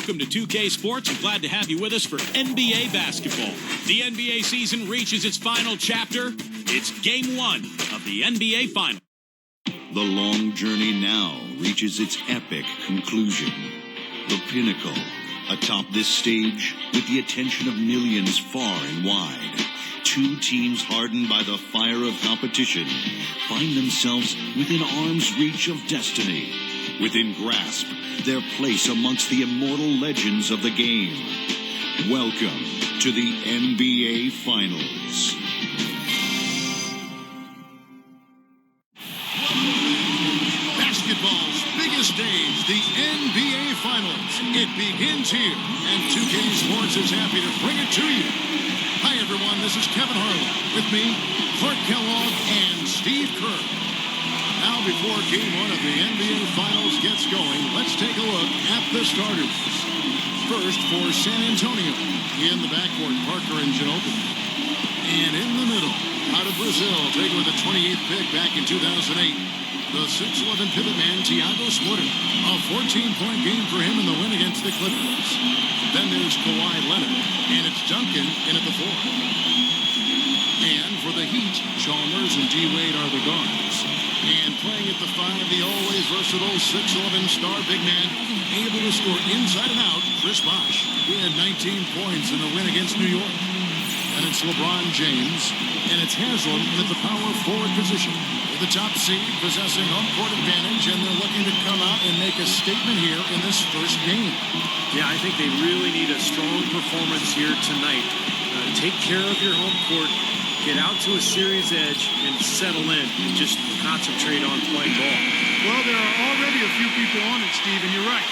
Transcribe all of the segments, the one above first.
Welcome to 2K Sports. I'm glad to have you with us for NBA basketball. The NBA season reaches its final chapter. It's Game 1 of the NBA Finals. The long journey now reaches its epic conclusion. The pinnacle, atop this stage, with the attention of millions far and wide. Two teams hardened by the fire of competition find themselves within arm's reach of destiny. Within grasp, their place amongst the immortal legends of the game. Welcome to the NBA Finals. Basketball's biggest stage, the NBA Finals. It begins here, and 2K Sports is happy to bring it to you. Hi, everyone. This is Kevin Harlan. With me, Clark Kellogg and Steve Kerr. Now, before Game 1 of the NBA Finals gets going, let's take a look at the starters. First, for San Antonio, in the backcourt, Parker and Ginobili. And in the middle, out of Brazil, taken with the 28th pick back in 2008, the 6'11" pivot man, Thiago Splitter. A 14-point game for him in the win against the Clippers. Then there's Kawhi Leonard, and it's Duncan in at the 4. And for the Heat, Chalmers and D-Wade are the guards. And playing at the 5, the always versatile 6'11" star big man, able to score inside and out, Chris Bosh. He had 19 points in the win against New York. And it's LeBron James, and it's Haslam at the power forward position. The top seed possessing home court advantage, and they're looking to come out and make a statement here in this first game. Yeah, I think they really need a strong performance here tonight. Take care of your home court, get out to a series edge, and settle in. And just concentrate on playing ball. Well, there are already a few people on it, Steve, and you're right.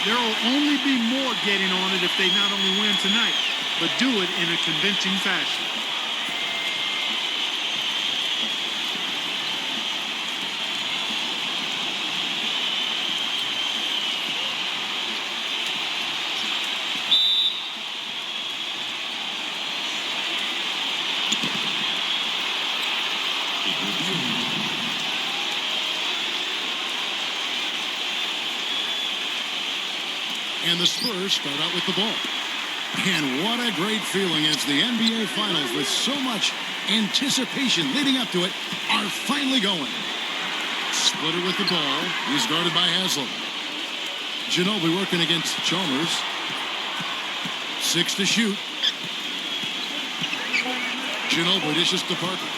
There will only be more getting on it if they not only win tonight, but do it in a convincing fashion. And the Spurs start out with the ball. And what a great feeling as the NBA Finals, with so much anticipation leading up to it, are finally going. Splitter with the ball. He's guarded by Haslam. Ginobili working against Chalmers. 6 to shoot. Ginobili dishes to Parker.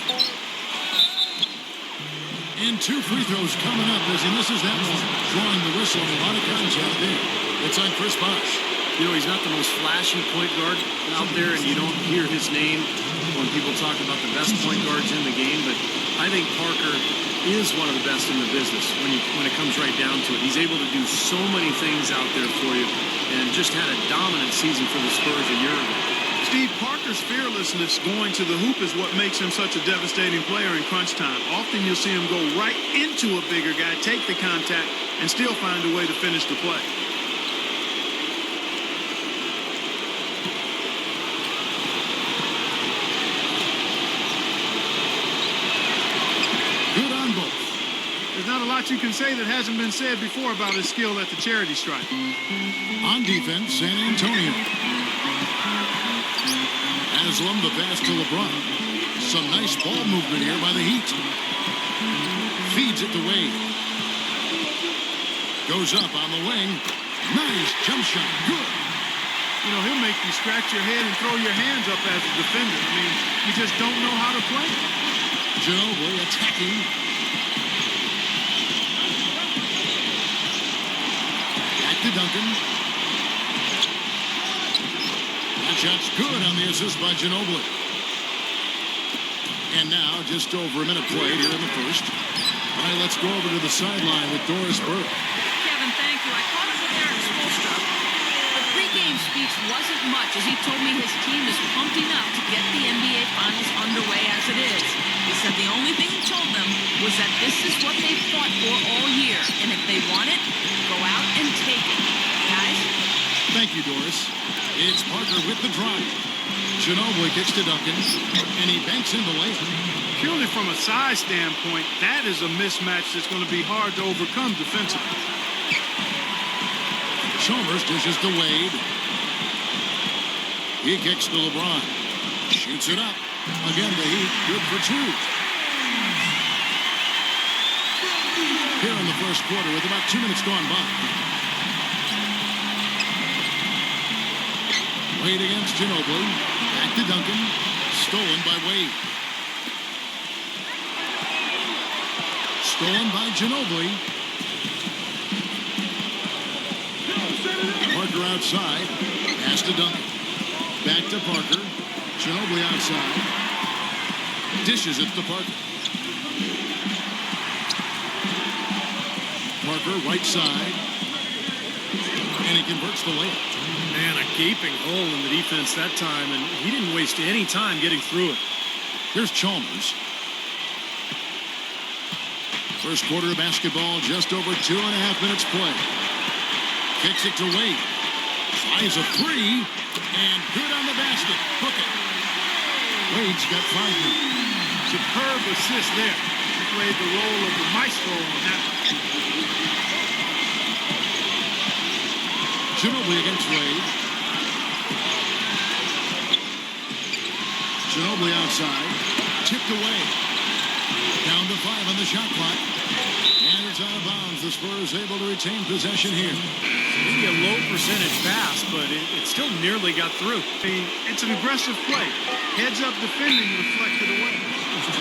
And 2 free throws coming up as he misses that one. Drawing the whistle and a lot of contact there. It's on Chris Bosh. You know, he's not the most flashy point guard out there, and you don't hear his name when people talk about the best point guards in the game, but I think Parker is one of the best in the business when it comes right down to it. He's able to do so many things out there for you, and just had a dominant season for the Spurs a year ago. Steve, Parker's fearlessness going to the hoop is what makes him such a devastating player in crunch time. Often you'll see him go right into a bigger guy, take the contact, and still find a way to finish the play. Not a lot you can say that hasn't been said before about his skill at the charity stripe. On defense, San Antonio. Haslam, the pass to LeBron. Some nice ball movement here by the Heat. Feeds it to Wade. Goes up on the wing. Nice jump shot. Good. You know, he'll make you scratch your head and throw your hands up as a defender. I mean, you just don't know how to play. Ginobili attacking. To Duncan. That shot's good on the assist by Ginobili. And now, just over a minute played here in the first. All right, let's go over to the sideline with Doris Burke. Kevin, thank you. I caught up with Eric Spoelstra. The pregame speech wasn't much, as he told me his team is pumped enough to get the NBA Finals underway as it is. He said the only thing he told them was that this is what they've fought for all year, and if they want it, go out and take it. Guys? Thank you, Doris. It's Parker with the drive. Ginobili kicks to Duncan, and he banks in the layup. Purely from a size standpoint, that is a mismatch that's going to be hard to overcome defensively. Chalmers dishes to Wade. He kicks to LeBron. Shoots it up. Again, the Heat, good for two. Here in the first quarter with about 2 minutes gone by. Wade against Ginobili. Back to Duncan. Stolen by Wade. Stolen by Ginobili. Parker outside. Pass to Duncan. Back to Parker. Ginobili outside. Dishes it to Parker. Parker right side. And he converts the layup. Man, a gaping hole in the defense that time, and he didn't waste any time getting through it. Here's Chalmers. First quarter of basketball, just over 2.5 minutes play. Kicks it to Wade. Flies a three, and good on the basket. Book it. Wade's got 5 now. Superb assist there. He played the role of the maestro on that one. Ginobili against Wade. Ginobili outside. Tipped away. Down to 5 on the shot clock. And it's out of bounds. The Spurs able to retain possession here. Maybe a low percentage pass, but it still nearly got through. It's an aggressive play. Heads up defending reflected away.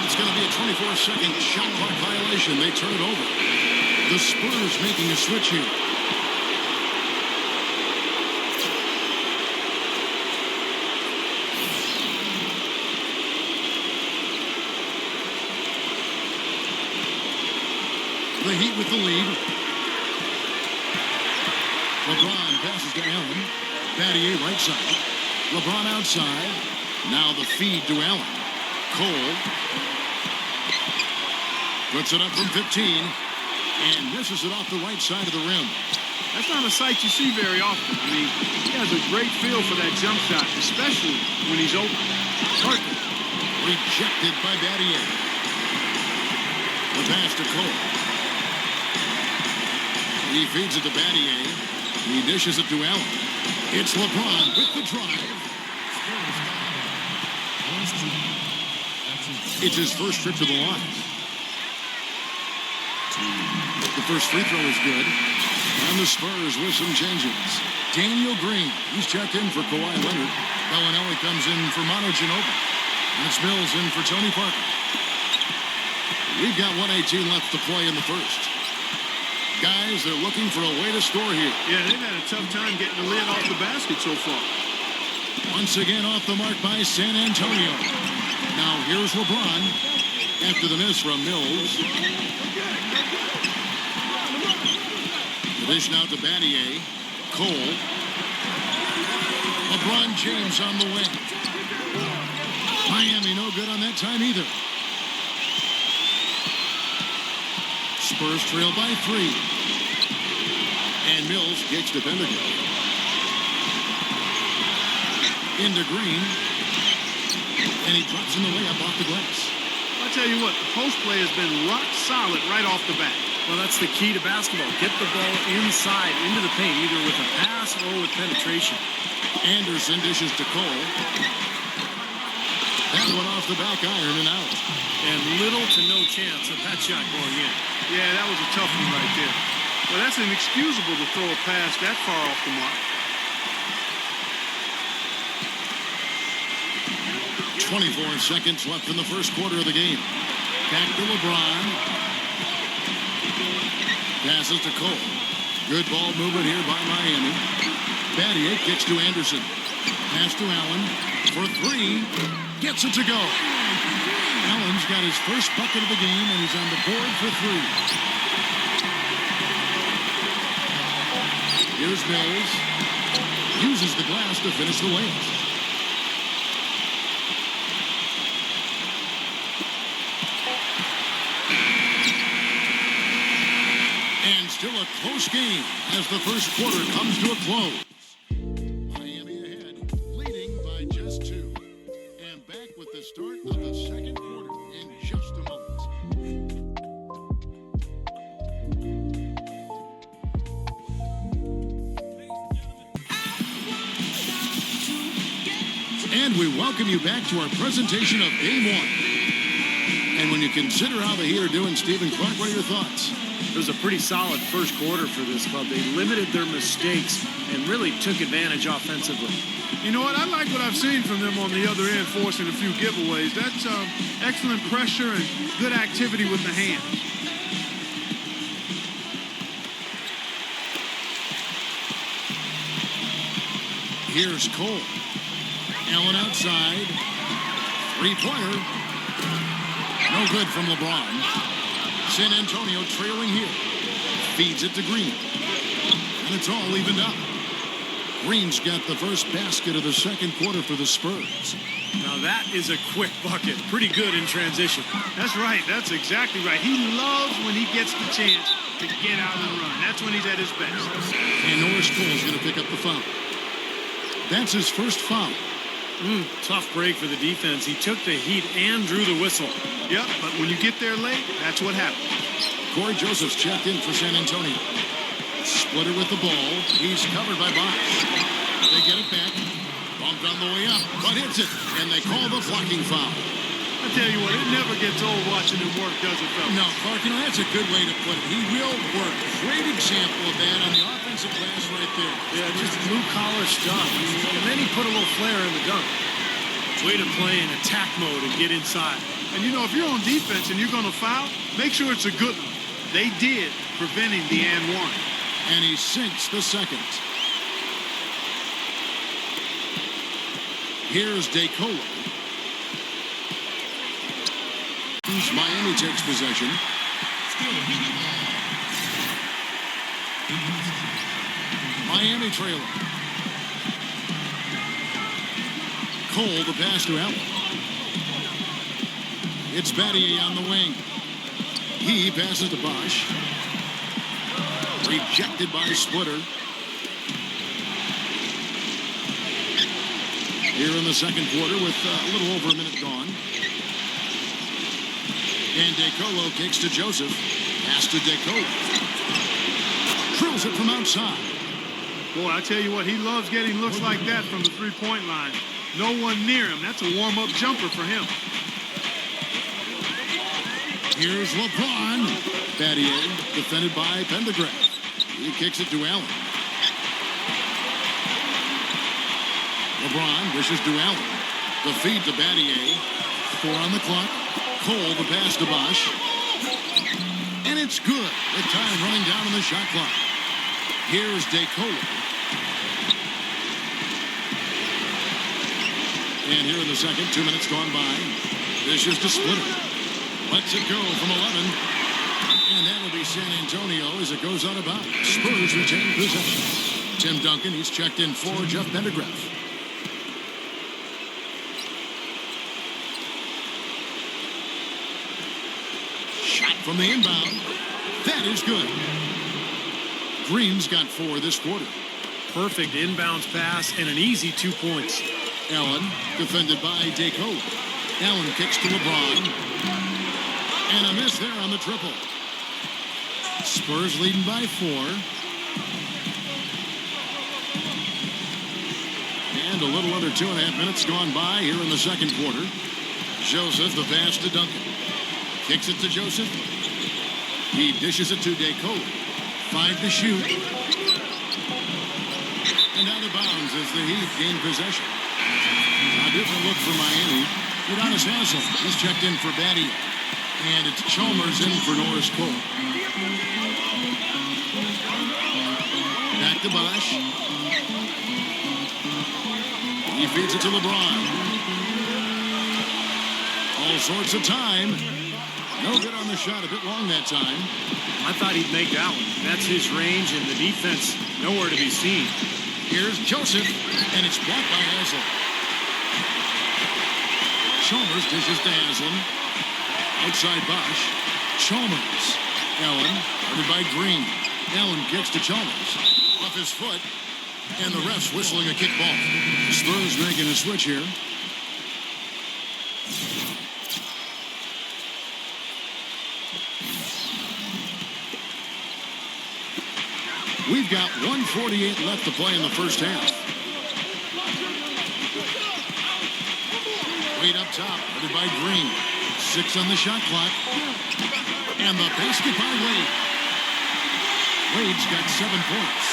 It's going to be a 24-second shot clock violation. They turn it over. The Spurs making a switch here. The Heat with the lead. LeBron passes to Allen. Battier right side. LeBron outside. Now the feed to Allen. Cole. Puts it up from 15. And misses it off the right side of the rim. That's not a sight you see very often. I mean, he has a great feel for that jump shot, especially when he's open. Parker. Rejected by Battier. The pass to Cole. He feeds it to Battier. He dishes it to Allen. It's LeBron with the drive. It's his first trip to the line. The first free throw is good. And the Spurs with some changes. Daniel Green, he's checked in for Kawhi Leonard. Bellinelli comes in for Manu Ginobili. And it's Mills in for Tony Parker. We've got 1:18 left to play in the first. Guys, they're looking for a way to score here. Yeah, they've had a tough time getting the lid off the basket so far. Once again off the mark by San Antonio. Now here's LeBron after the miss from Mills. The dish now to Battier. Cole. LeBron James on the wing. Miami no good on that time either. Spurs trail by 3. And Mills kicks to Duncan. Into Green. And he drops in the layup off the glass. I'll tell you what, the post play has been rock solid right off the bat. Well, that's the key to basketball. Get the ball inside, into the paint, either with a pass or with penetration. Anderson dishes to Cole. That one off the back iron and out. And little to no chance of that shot going in. Yeah, that was a tough one right there. Well, that's inexcusable to throw a pass that far off the mark. 24 seconds left in the first quarter of the game. Back to LeBron. Passes to Cole. Good ball movement here by Miami. Battier kicks to Anderson. Pass to Allen for 3. Gets it to go. Allen's got his first bucket of the game, and he's on the board for 3. Here's Mills. Uses the glass to finish the layup. And still a close game as the first quarter comes to a close. Miami ahead, leading by just 2. And back with the start of the second quarter in just a moment. And we welcome you back to our presentation of Game 1. And when you consider how the Heat are doing, Stephen Clark, what are your thoughts? It was a pretty solid first quarter for this club. They limited their mistakes and really took advantage offensively. You know what? I like what I've seen from them on the other end, forcing a few giveaways. That's excellent pressure and good activity with the hands. Here's Cole. Allen outside. Three-pointer. No good from LeBron. San Antonio trailing here. Feeds it to Green. And it's all evened up. Green's got the first basket of the second quarter for the Spurs. Now that is a quick bucket. Pretty good in transition. That's right. That's exactly right. He loves when he gets the chance to get out and run. That's when he's at his best. And Norris Cole's going to pick up the foul. That's his first foul. Tough break for the defense. He took the heat and drew the whistle. Yep, but when you get there late, that's what happens. Corey Joseph's checked in for San Antonio. Splitter with the ball. He's covered by Bosch. They get it back. Bumped on the way up, but hits it. And they call the blocking foul. I tell you what, it never gets old watching him work, does it, fellas? No, Clark, that's a good way to put it. He will work. Great example of that on the offensive glass right there. Yeah, just blue-collar stuff. And then he put a little flair in the dunk. Way to play in attack mode and get inside. And, you know, if you're on defense and you're going to foul, make sure it's a good one. They did, preventing the and one. And he sinks the second. Here's DeColo. Miami takes possession. Miami trailing. Cole, the pass to Allen. It's Battier on the wing. He passes to Bosch. Rejected by Splitter. Here in the second quarter with a little over a minute gone. And DeColo kicks to Joseph. Pass to DeColo. Drills it from outside. Boy, I tell you what, he loves getting looks like that from the three-point line. No one near him. That's a warm-up jumper for him. Here's LeBron. Battier, defended by Pendergraft. He kicks it to Allen. LeBron dishes to Allen. The feed to Battier. 4 on the clock. Cole, the pass to Bosch. And it's good. The time running down on the shot clock. Here's DeColo. And here in the second, 2 minutes gone by. This is the Splitter. Lets it go from 11. And that'll be San Antonio as it goes out of bounds. Spurs retain possession. Tim Duncan, he's checked in for Jeff Pendergraft. Shot from the inbound. That is good. Green's got 4 this quarter. Perfect inbounds pass and an easy 2 points. Allen, defended by DeColo. Allen kicks to LeBron. And a miss there on the triple. Spurs leading by 4. And a little under 2.5 minutes gone by here in the second quarter. Joseph, the pass to Duncan. Kicks it to Joseph. He dishes it to DeColo. 5 to shoot. And out of bounds as the Heat gain possession. A different look for Miami. Udonis Haslem, he's checked in for Battier. And it's Chalmers in for Norris Cole. Back to Bosch. He feeds it to LeBron. All sorts of time. No good on the shot. A bit long that time. I thought he'd make that one. That's his range, and the defense nowhere to be seen. Here's Joseph, and it's blocked by Haslem. Chalmers dishes to Haslem. Outside Bosch. Chalmers. Allen, guarded by Green. Allen kicks to Chalmers. Off his foot. And the ref's whistling a kickball. The Spurs making a switch here. We've got 1:48 left to play in the first half. Wade up top, headed by Green. 6 on the shot clock. And the basket by Wade. Wade's got 7 points.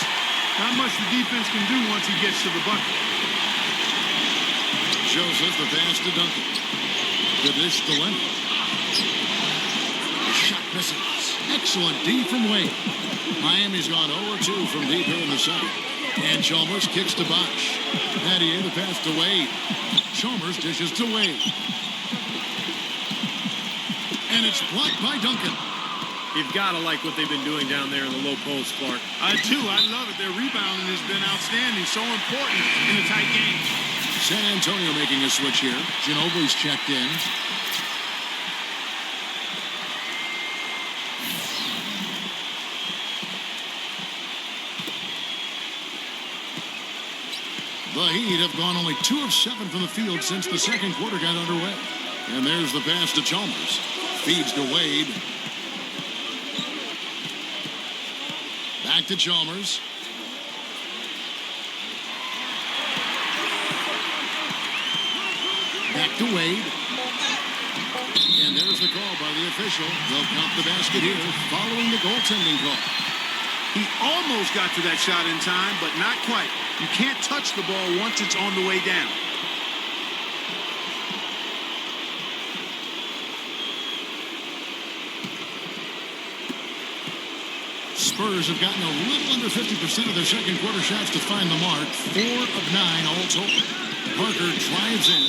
Not much the defense can do once he gets to the bucket. Joseph, the pass to Duncan. The dish to Leonard. Shot misses. Excellent D from Wade. Miami's gone 0-2 from deep here in the second. And Chalmers kicks to Bosch. Nattier, the pass to Wade. Chalmers dishes to Wade. And it's blocked by Duncan. You've got to like what they've been doing down there in the low post, Clark. I do. I love it. Their rebounding has been outstanding. So important in a tight game. San Antonio making a switch here. Ginobili's checked in. The Heat have gone only 2 of 7 from the field since the second quarter got underway. And there's the pass to Chalmers. Feeds to Wade. Back to Chalmers. Back to Wade. And there's the call by the official. They'll count the basket here following the goaltending call. He almost got to that shot in time, but not quite. You can't touch the ball once it's on the way down. Spurs have gotten a little under 50% of their second quarter shots to find the mark. 4 of 9 all total. Parker drives in.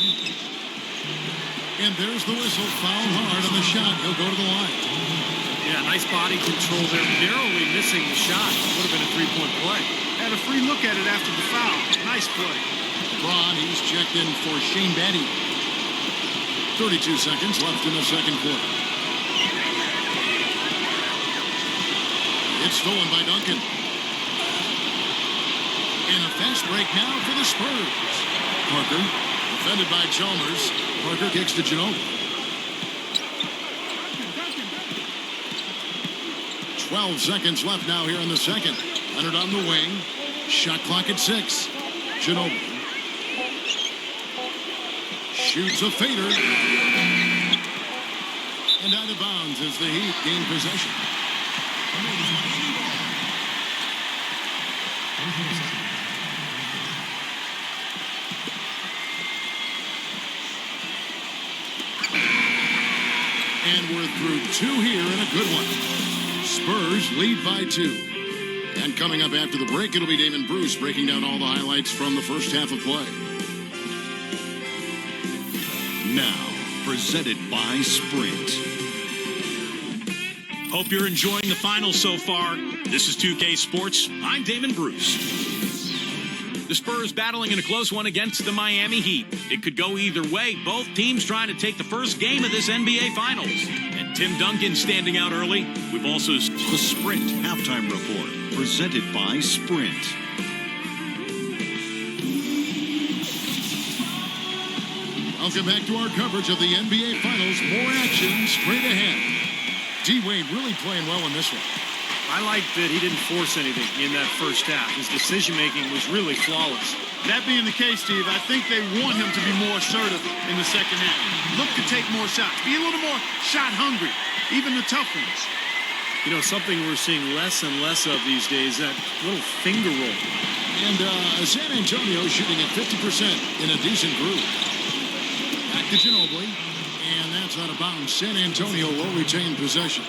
And there's the whistle. Foul hard on the shot. He'll go to the line. Yeah, nice body control there. Narrowly missing the shot. Would have been a three-point play. Had a free look at it after the foul. Nice play. LeBron, he's checked in for Shane Batty. 32 seconds left in the second quarter. It's stolen by Duncan. And a fast break now for the Spurs. Parker, defended by Chalmers. Parker kicks to Ginobili. 12 seconds left now here in the second. Leonard on the wing. Shot clock at 6. Ginobili shoots a fader. And out of bounds as the Heat gain possession. And we're through 2 here and a good one. Spurs lead by 2. And coming up after the break, it'll be Damon Bruce breaking down all the highlights from the first half of play. Now, presented by Sprint. Hope you're enjoying the finals so far. This is 2K Sports. I'm Damon Bruce. The Spurs battling in a close one against the Miami Heat. It could go either way. Both teams trying to take the first game of this NBA Finals. And Tim Duncan standing out early. We've also... The Sprint Halftime Report, presented by Sprint. Welcome back to our coverage of the NBA Finals. More action straight ahead. D-Wade really playing well in this one. I like that he didn't force anything in that first half. His decision-making was really flawless. That being the case, Steve, I think they want him to be more assertive in the second half. Look to take more shots. Be a little more shot-hungry, even the tough ones. You know, something we're seeing less and less of these days, that little finger roll. And San Antonio shooting at 50% in a decent group. Back to Ginobili. And that's out of bounds. San Antonio will retain possession.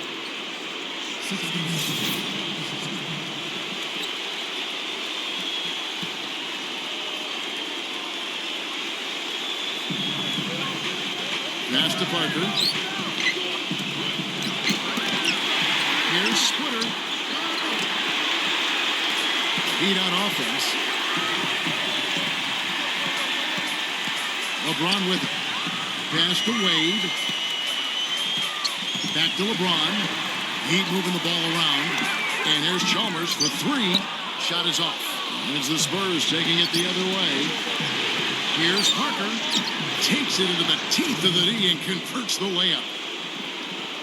Pass to Parker. Here's Splitter. Heat on offense. LeBron with it. Pass to Wade. Back to LeBron. Heat moving the ball around. And there's Chalmers for 3. Shot is off. And it's the Spurs taking it the other way. Here's Parker. Takes it into the teeth of the knee and converts the layup.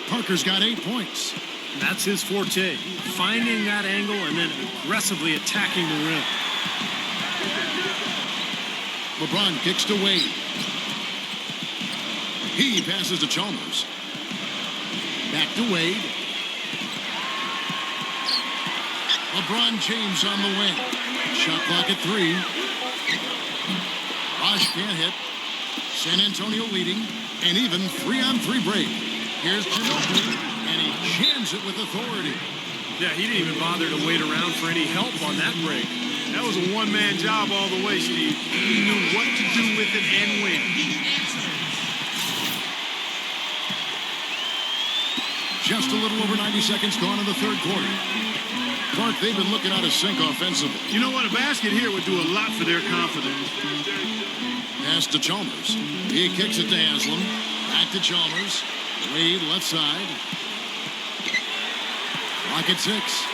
Parker's got 8 points. That's his forte. Finding that angle and then aggressively attacking the rim. LeBron kicks to Wade. He passes to Chalmers. Back to Wade. LeBron James on the wing. Shot clock at 3. Bosch can't hit. San Antonio leading. And even 3-on-3 break. Here's Ginobili. And he jams it with authority. Yeah, he didn't even bother to wait around for any help on that break. That was a one-man job all the way, Steve. He knew what to do with it and when. Just a little over 90 seconds gone in the third quarter. Clark, they've been looking out of sync offensively. You know what? A basket here would do a lot for their confidence. Pass to Chalmers. He kicks it to Haslam. Back to Chalmers. Wade left side. Clock at 6.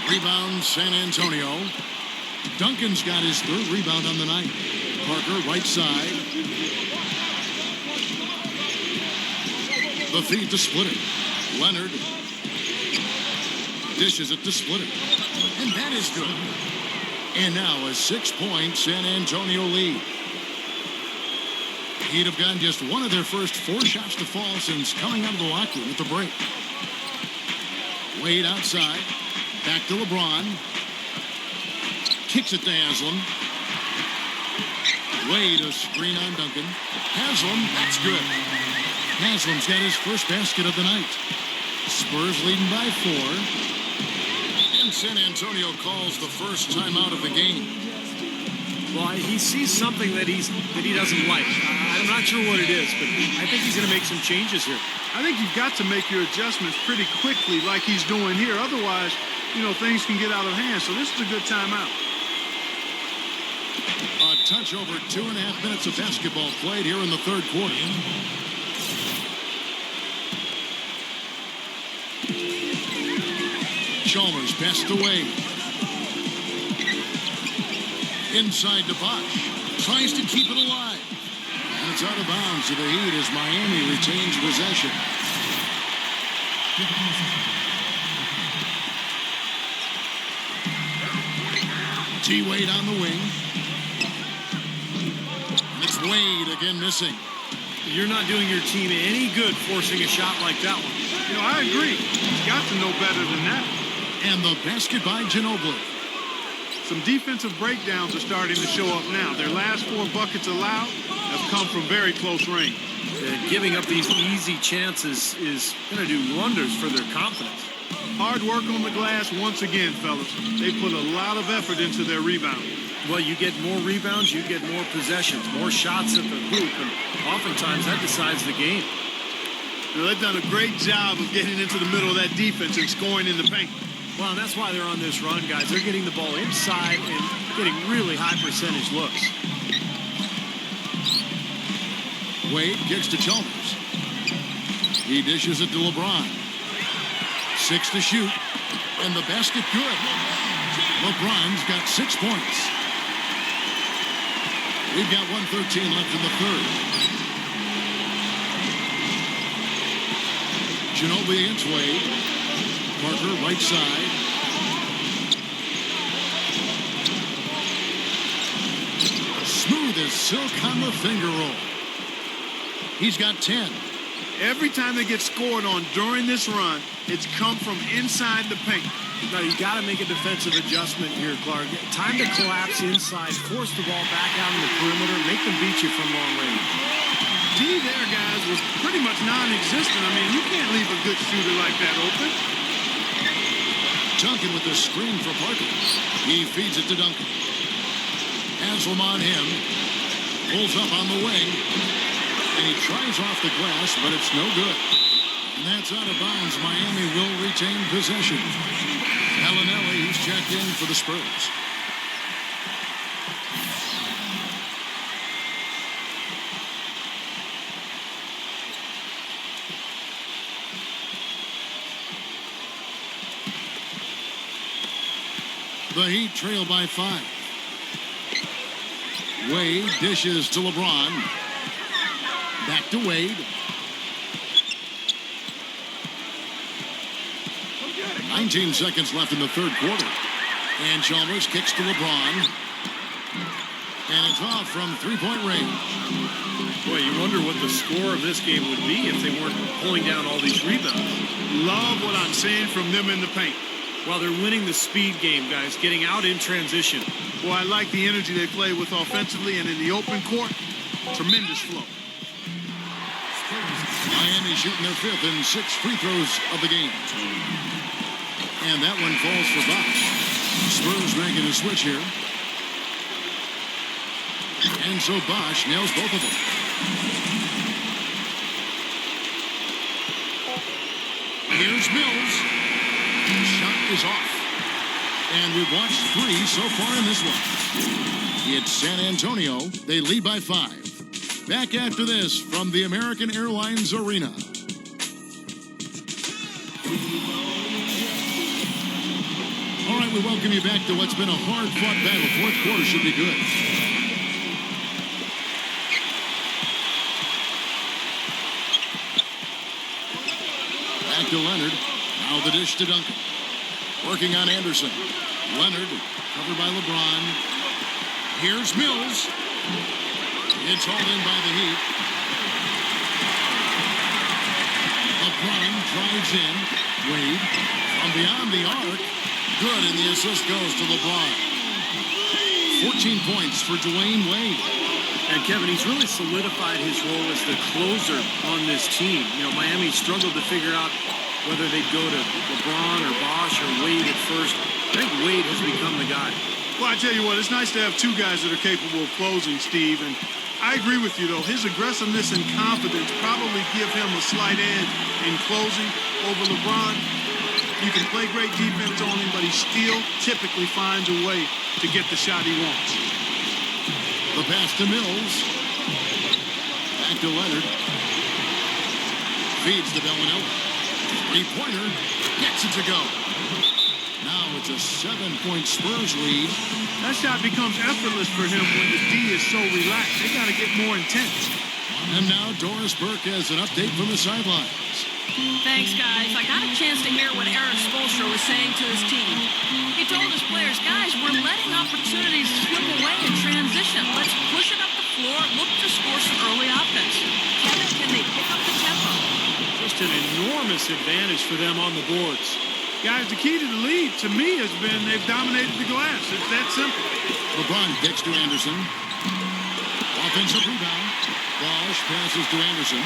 Rebound San Antonio. Duncan's got his third rebound on the night. Parker right side. The feed to Splitter. Leonard dishes it to Splitter. And that is good. And now a 6-point San Antonio lead. He'd have gotten just one of their first 4 shots to fall since coming out of the locker room at the break. Wade outside. Back to LeBron. Kicks it to Haslam. Wade a screen on Duncan. Haslam, that's good. Haslam's got his first basket of the night. Spurs leading by 4. And San Antonio calls the first timeout of the game. Well, he sees something that he doesn't like. I'm not sure what it is, but I think he's going to make some changes here. I think you've got to make your adjustments pretty quickly like he's doing here. Otherwise, things can get out of hand. So this is a good timeout. A touch over 2.5 minutes of basketball played here in the third quarter. Chalmers passed away. Inside to Bosch. Tries to keep it alive. And it's out of bounds to the Heat as Miami retains possession. T-Wade on the wing. And it's Wade again missing. You're not doing your team any good forcing a shot like that one. I agree. He's got to know better than that. And the basket by Ginobili. Some defensive breakdowns are starting to show up now. Their last 4 buckets allowed have come from very close range. Giving up these easy chances is going to do wonders for their confidence. Hard work on the glass once again, fellas. They put a lot of effort into their rebound. Well, you get more rebounds, you get more possessions, more shots at the hoop, and oftentimes that decides the game. They've done a great job of getting into the middle of that defense and scoring in the paint. Well, and that's why they're on this run, guys. They're getting the ball inside and getting really high percentage looks. Wade kicks to Chalmers. He dishes it to LeBron. 6 to shoot. And the basket good. LeBron's got 6 points. We've got 1:13 left in the third. Ginobili against Wade. Parker right side. Smooth as silk on the finger roll. He's got 10. Every time they get scored on during this run, it's come from inside the paint. Now, you got to make a defensive adjustment here, Clark. Time to collapse inside, force the ball back out in the perimeter, make them beat you from long range. D there, guys, was pretty much non-existent. I mean, you can't leave a good shooter like that open. Duncan with the screen for Parker. He feeds it to Duncan. Haslam on him. Pulls up on the wing. And he tries off the glass, but it's no good. And that's out of bounds. Miami will retain possession. Gallinelli, he's checked in for the Spurs. The Heat trail by 5. Wade dishes to LeBron. Back to Wade. 19 seconds left in the third quarter. And Chalmers kicks to LeBron. And it's off from three-point range. Boy, you wonder what the score of this game would be if they weren't pulling down all these rebounds. Love what I'm seeing from them in the paint. Well, they're winning the speed game, guys, getting out in transition. Well, I like the energy they play with offensively, and in the open court, tremendous flow. Miami shooting their fifth and 6 free throws of the game. And that one falls for Bosch. Spurs making a switch here. And so Bosch nails both of them. Here's Mills. Shot is off. And we've watched 3 so far in this one. It's San Antonio. They lead by 5. Back after this from the American Airlines Arena. All right, we welcome you back to what's been a hard-fought battle. Fourth quarter should be good. Back to Leonard. Now the dish to Duncan. Working on Anderson. Leonard covered by LeBron. Here's Mills. It's hauled in by the Heat. LeBron drives in. Wade from beyond the arc. Good, and the assist goes to LeBron. 14 points for Dwayne Wade. And Kevin, he's really solidified his role as the closer on this team. You know, Miami struggled to figure out whether they'd go to LeBron or Bosch or Wade at first. I think Wade has become the guy. Well, I tell you what, it's nice to have 2 guys that are capable of closing, Steve. And I agree with you, though. His aggressiveness and confidence probably give him a slight edge in closing over LeBron. You can play great defense on him, but he still typically finds a way to get the shot he wants. The pass to Mills. Back to Leonard. Feeds to Bellinelli. Three-pointer. Gets it to go. Now it's a 7-point Spurs lead. That shot becomes effortless for him when the D is so relaxed. They got to get more intense. And now Doris Burke has an update from the sidelines. Thanks, guys. I got a chance to hear what Eric Spoelstra was saying to his team. He told his players, guys, we're letting opportunities slip away in transition. Let's push it up the floor, look to score some early offense. Kevin, can they pick up the tempo? Just an enormous advantage for them on the boards. Guys, the key to the lead, to me, has been they've dominated the glass. It's that simple. LeBron kicks to Anderson. Offensive rebound. Bosch passes to Anderson.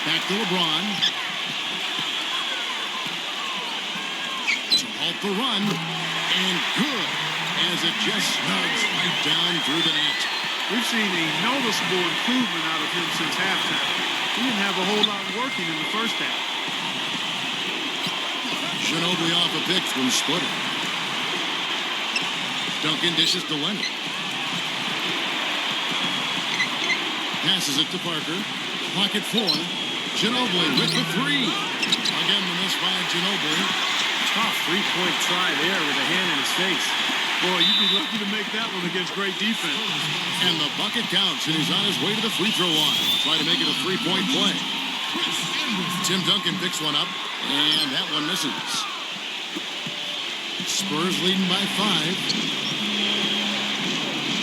Back to LeBron. To halt the run. And good. As it just snugs right down through the net. We've seen a noticeable improvement out of him since halftime. He didn't have a whole lot working in the first half. Ginobili off a pick from Splitter. Duncan dishes to Leonard. Passes it to Parker. Pocket 4. Ginobili with the 3. Again, the miss by Ginobili. Tough three-point try there with a hand in his face. Boy, you'd be lucky to make that one against great defense. And the bucket counts, and he's on his way to the free throw line. Try to make it a 3-point play. Tim Duncan picks one up, and that one misses. Spurs leading by 5.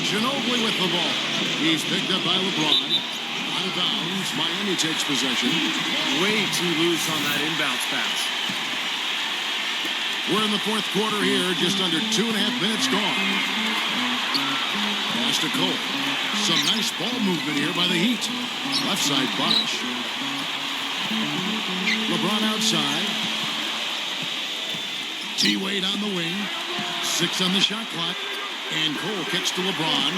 Ginobili with the ball. He's picked up by LeBron. Out of bounds, Miami takes possession. Way too loose on that inbounds pass. We're in the fourth quarter here, just under 2.5 minutes gone. Pass to Cole. Some nice ball movement here by the Heat. Left side, Bosch. LeBron outside. T-Wade on the wing. 6 on the shot clock. And Cole kicks to LeBron.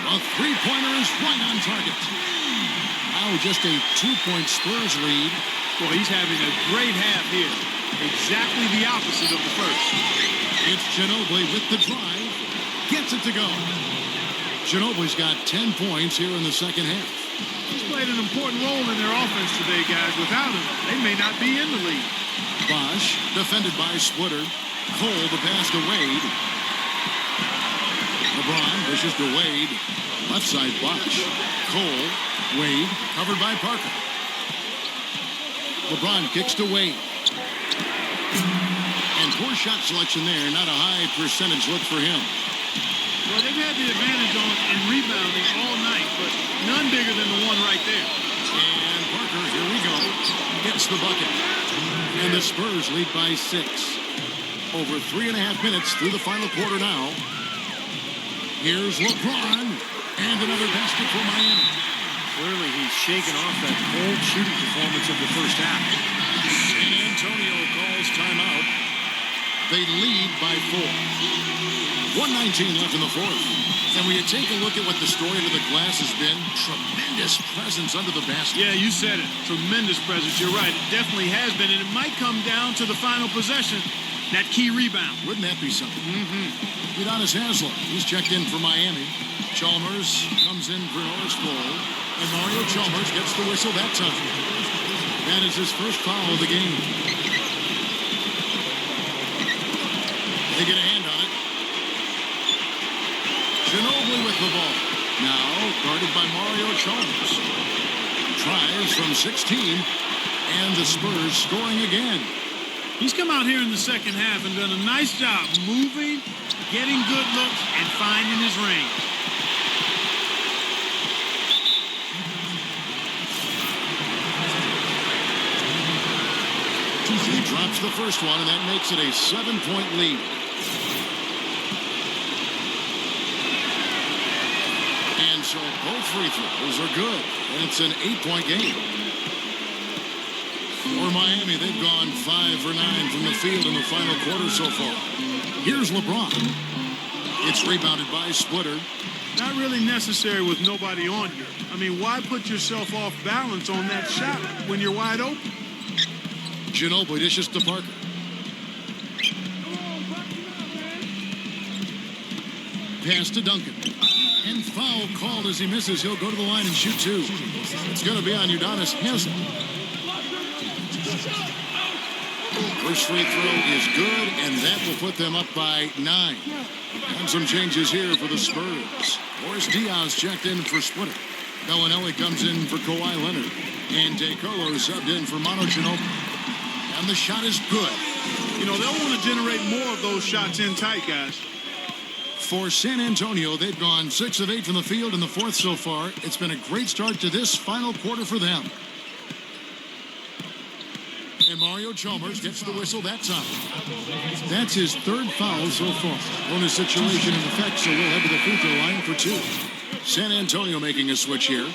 A three-pointer is right on target. Now just a 2-point Spurs lead. Boy, he's having a great half here. Exactly the opposite of the first. It's Ginobili with the drive. Gets it to go. Ginobili's got 10 points here in the second half. He's played an important role in their offense today, guys. Without him, they may not be in the lead. Bosch, defended by Splitter. Cole, the pass to Wade. LeBron dishes to Wade. Left side, Bosch. Cole, Wade, covered by Parker. LeBron kicks to Wade. And poor shot selection there. Not a high percentage look for him. Well, they've had the advantage on in rebounding all night, but none bigger than the one right there. And Parker, here we go, gets the bucket. And the Spurs lead by 6. Over 3.5 minutes through the final quarter now. Here's LeBron. And another basket for Miami. Clearly, he's shaken off that cold shooting performance of the first half. San Antonio calls timeout. They lead by 4. 1:19 left in the fourth. And when you take a look at what the story of the glass has been, tremendous presence under the basket. Yeah, you said it. Tremendous presence. You're right. It definitely has been. And it might come down to the final possession, that key rebound. Wouldn't that be something? Udonis Haslem, he's checked in for Miami. Chalmers comes in for Norris Cole. And Mario Chalmers gets the whistle that time. That is his first foul of the game. They get a hand on it. Ginobili with the ball. Now guarded by Mario Chalmers. Tries from 16. And the Spurs scoring again. He's come out here in the second half and done a nice job moving, getting good looks, and finding his range. He drops the first one, and that makes it a 7-point lead. And so both free throws are good, and it's an 8-point game. For Miami, they've gone 5 for 9 from the field in the final quarter so far. Here's LeBron. It's rebounded by Splitter. Not really necessary with nobody on you. I mean, why put yourself off balance on that shot when you're wide open? Ginobili dishes to Parker. Pass to Duncan. And foul called as he misses. He'll go to the line and shoot 2. It's going to be on Udonis Haslem. First free throw is good, and that will put them up by 9. And some changes here for the Spurs. Boris Diaz checked in for Splitter. Bellinelli comes in for Kawhi Leonard. And DeColo subbed in for Manu Ginobili. And the shot is good. You know, they'll want to generate more of those shots in tight, guys. For San Antonio, they've gone 6 of 8 from the field in the fourth so far. It's been a great start to this final quarter for them. And Mario Chalmers gets the whistle that time. That's his 3rd foul so far. Bonus situation in effect, so we'll head to the free throw line for 2. San Antonio making a switch here.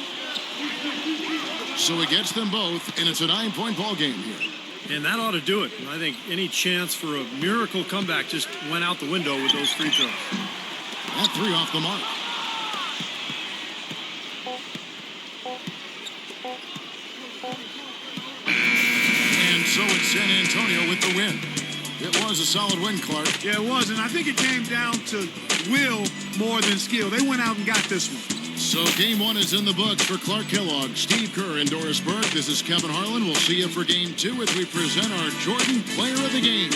So he gets them both, and it's a 9-point ball game here. And that ought to do it. I think any chance for a miracle comeback just went out the window with those free throws. That 3 off the mark. And so it's San Antonio with the win. It was a solid win, Clark. Yeah, it was, and I think it came down to will more than skill. They went out and got this one. So game 1 is in the books for Clark Kellogg, Steve Kerr, and Doris Burke. This is Kevin Harlan. We'll see you for game 2 as we present our Jordan Player of the Game.